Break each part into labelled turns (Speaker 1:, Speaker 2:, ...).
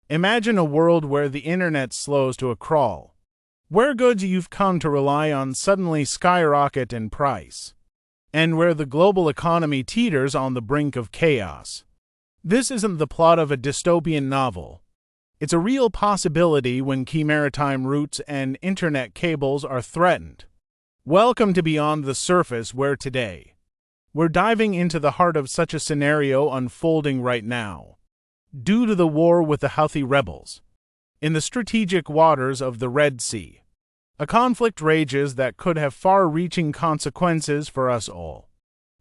Speaker 1: Imagine a world where the internet slows to a crawl, where goods you've come to rely on suddenly skyrocket in price, and where the global economy teeters on the brink of chaos. This isn't the plot of a dystopian novel. It's a real possibility when key maritime routes and internet cables are threatened. Welcome to Beyond the Surface, where today we're diving into the heart of such a scenario unfolding right now. Due to the war with the Houthi rebels in the strategic waters of the Red Sea, a conflict rages that could have far-reaching consequences for us all.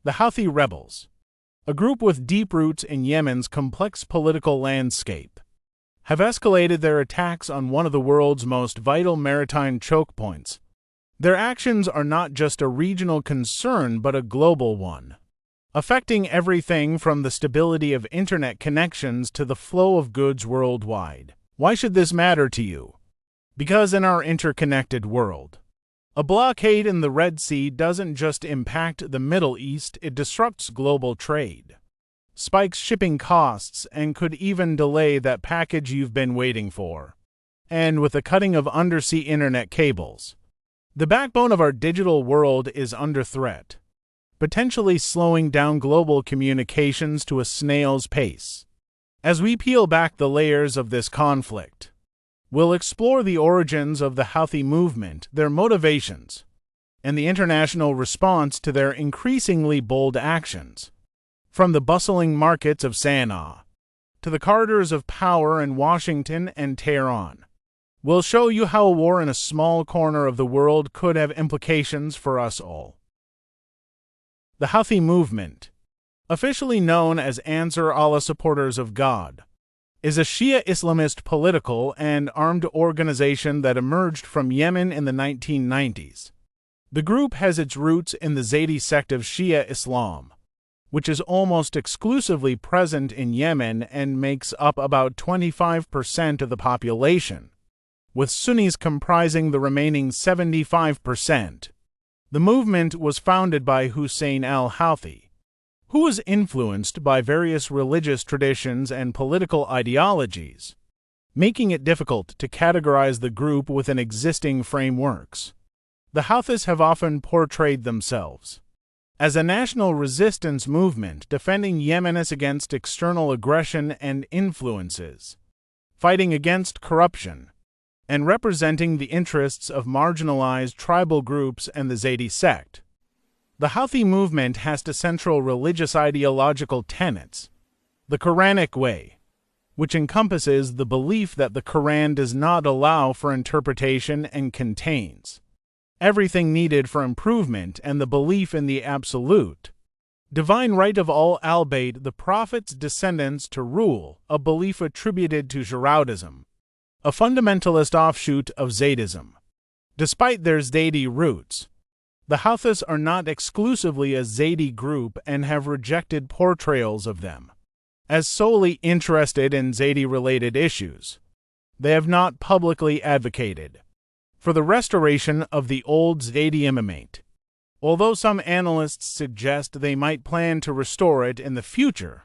Speaker 1: The Houthi rebels, a group with deep roots in Yemen's complex political landscape, have escalated their attacks on one of the world's most vital maritime choke points. Their actions are not just a regional concern but a global one, affecting everything from the stability of internet connections to the flow of goods worldwide. Why should this matter to you? Because in our interconnected world, a blockade in the Red Sea doesn't just impact the Middle East, it disrupts global trade, spikes shipping costs, and could even delay that package you've been waiting for. And with the cutting of undersea internet cables, the backbone of our digital world is under threat, potentially slowing down global communications to a snail's pace. As we peel back the layers of this conflict, we'll explore the origins of the Houthi movement, their motivations, and the international response to their increasingly bold actions. From the bustling markets of Sana'a to the corridors of power in Washington and Tehran, we'll show you how a war in a small corner of the world could have implications for us all. The Houthi movement, officially known as Ansar Allah Supporters of God, is a Shia Islamist political and armed organization that emerged from Yemen in the 1990s. The group has its roots in the Zaydi sect of Shia Islam, which is almost exclusively present in Yemen and makes up about 25% of the population, with Sunnis comprising the remaining 75%. The movement was founded by Hussein al-Houthi, who was influenced by various religious traditions and political ideologies, making it difficult to categorize the group within existing frameworks. The Houthis have often portrayed themselves as a national resistance movement defending Yemenis against external aggression and influences, fighting against corruption, and representing the interests of marginalized tribal groups and the Zaydi sect. The Houthi movement has two central religious ideological tenets: the Quranic way, which encompasses the belief that the Quran does not allow for interpretation and contains everything needed for improvement, and the belief in the absolute divine right of all, albeit the Prophet's descendants, to rule, a belief attributed to Giroudism, a fundamentalist offshoot of Zaydism. Despite their Zaydi roots, the Houthis are not exclusively a Zaydi group and have rejected portrayals of them as solely interested in Zaydi-related issues. They have not publicly advocated for the restoration of the old Zaydi imamate, although some analysts suggest they might plan to restore it in the future.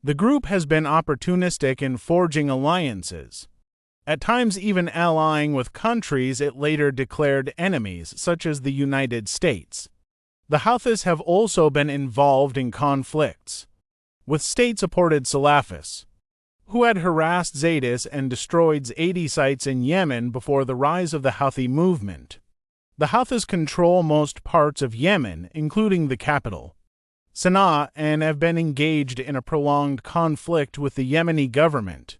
Speaker 1: The group has been opportunistic in forging alliances, at times even allying with countries it later declared enemies, such as the United States. The Houthis have also been involved in conflicts with state-supported Salafists, who had harassed Zaydis and destroyed Zaydi sites in Yemen before the rise of the Houthi movement. The Houthis control most parts of Yemen, including the capital, Sana'a, and have been engaged in a prolonged conflict with the Yemeni government,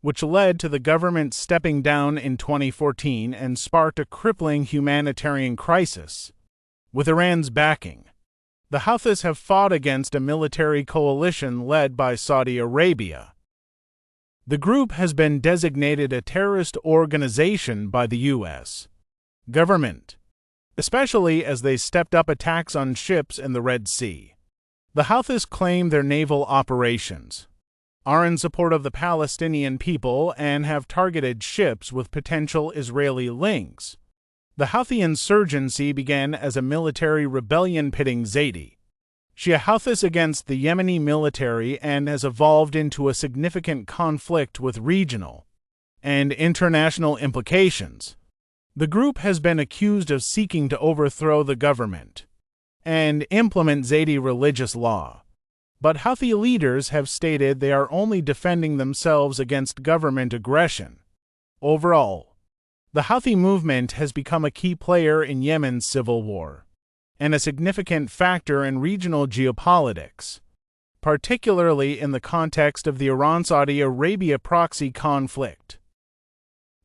Speaker 1: which led to the government stepping down in 2014 and sparked a crippling humanitarian crisis. With Iran's backing, the Houthis have fought against a military coalition led by Saudi Arabia. The group has been designated a terrorist organization by the U.S. government, especially as they stepped up attacks on ships in the Red Sea. The Houthis claim their naval operations are in support of the Palestinian people and have targeted ships with potential Israeli links. The Houthi insurgency began as a military rebellion pitting Zaydi Shia Houthis against the Yemeni military and has evolved into a significant conflict with regional and international implications. The group has been accused of seeking to overthrow the government and implement Zaidi religious law, but Houthi leaders have stated they are only defending themselves against government aggression. Overall, the Houthi movement has become a key player in Yemen's civil war and a significant factor in regional geopolitics, particularly in the context of the Iran-Saudi Arabia proxy conflict.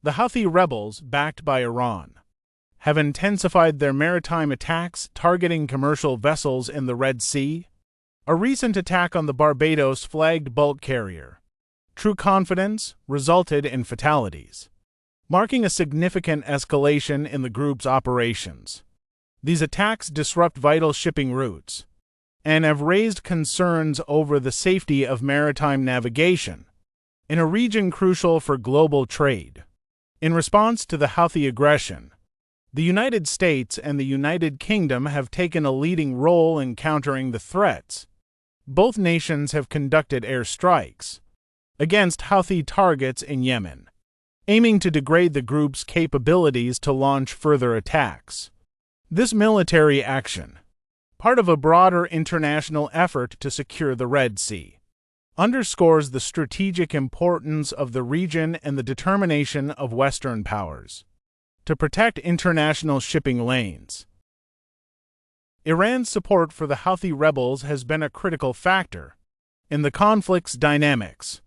Speaker 1: The Houthi rebels, backed by Iran, have intensified their maritime attacks targeting commercial vessels in the Red Sea. A recent attack on the Barbados-flagged bulk carrier, True Confidence, resulted in fatalities, marking a significant escalation in the group's operations. These attacks disrupt vital shipping routes and have raised concerns over the safety of maritime navigation in a region crucial for global trade. In response to the Houthi aggression, the United States and the United Kingdom have taken a leading role in countering the threats. Both nations have conducted airstrikes against Houthi targets in Yemen, aiming to degrade the group's capabilities to launch further attacks. This military action, part of a broader international effort to secure the Red Sea, underscores the strategic importance of the region and the determination of Western powers to protect international shipping lanes. Iran's support for the Houthi rebels has been a critical factor in the conflict's dynamics.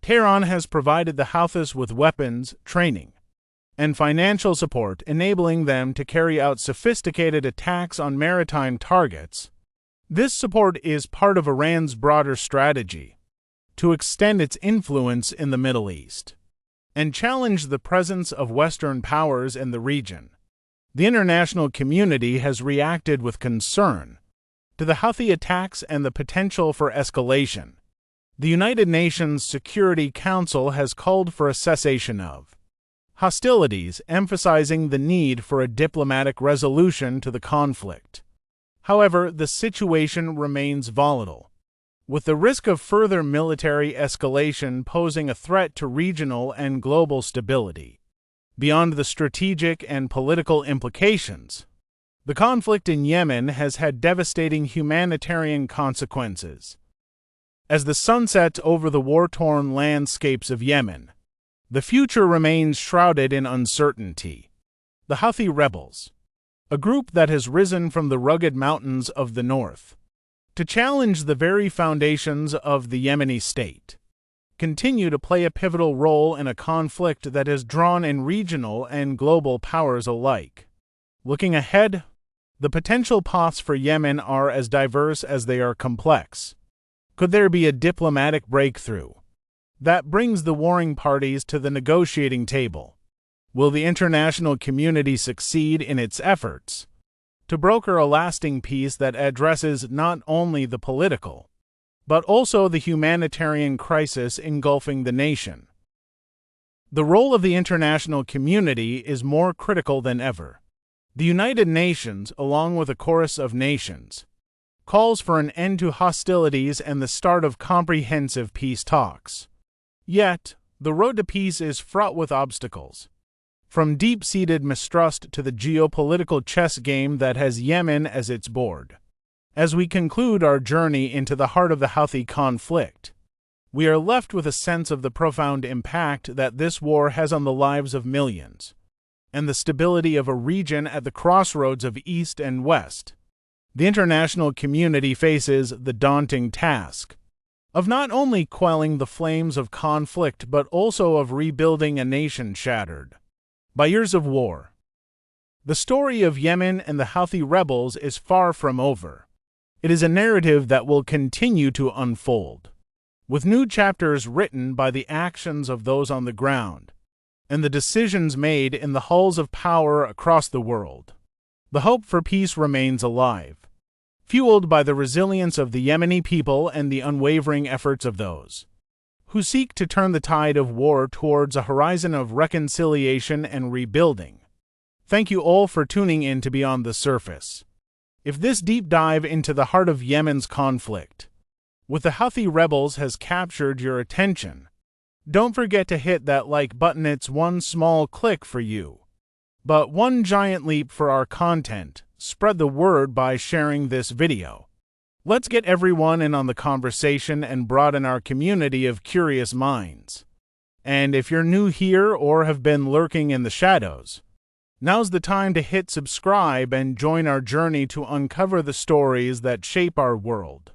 Speaker 1: Tehran has provided the Houthis with weapons, training, and financial support, enabling them to carry out sophisticated attacks on maritime targets. This support is part of Iran's broader strategy to extend its influence in the Middle East and challenge the presence of Western powers in the region. The international community has reacted with concern to the Houthi attacks and the potential for escalation. The United Nations Security Council has called for a cessation of hostilities, emphasizing the need for a diplomatic resolution to the conflict. However, the situation remains volatile, with the risk of further military escalation posing a threat to regional and global stability. Beyond the strategic and political implications, the conflict in Yemen has had devastating humanitarian consequences. As the sun sets over the war-torn landscapes of Yemen, the future remains shrouded in uncertainty. The Houthi rebels, a group that has risen from the rugged mountains of the north to challenge the very foundations of the Yemeni state, continue to play a pivotal role in a conflict that has drawn in regional and global powers alike. Looking ahead, the potential paths for Yemen are as diverse as they are complex. Could there be a diplomatic breakthrough that brings the warring parties to the negotiating table? Will the international community succeed in its efforts to broker a lasting peace that addresses not only the political, but also the humanitarian crisis engulfing the nation? The role of the international community is more critical than ever. The United Nations, along with a chorus of nations, calls for an end to hostilities and the start of comprehensive peace talks. Yet, the road to peace is fraught with obstacles, from deep-seated mistrust to the geopolitical chess game that has Yemen as its board. As we conclude our journey into the heart of the Houthi conflict, we are left with a sense of the profound impact that this war has on the lives of millions, and the stability of a region at the crossroads of East and West. The international community faces the daunting task of not only quelling the flames of conflict but also of rebuilding a nation shattered by years of war. The story of Yemen and the Houthi rebels is far from over. It is a narrative that will continue to unfold, with new chapters written by the actions of those on the ground and the decisions made in the halls of power across the world. The hope for peace remains alive, fueled by the resilience of the Yemeni people and the unwavering efforts of those who seek to turn the tide of war towards a horizon of reconciliation and rebuilding. Thank you all for tuning in to Beyond the Surface. If this deep dive into the heart of Yemen's conflict with the Houthi rebels has captured your attention, don't forget to hit that like button. It's one small click for you, but one giant leap for our content. Spread the word by sharing this video. Let's get everyone in on the conversation and broaden our community of curious minds. And if you're new here or have been lurking in the shadows, now's the time to hit subscribe and join our journey to uncover the stories that shape our world.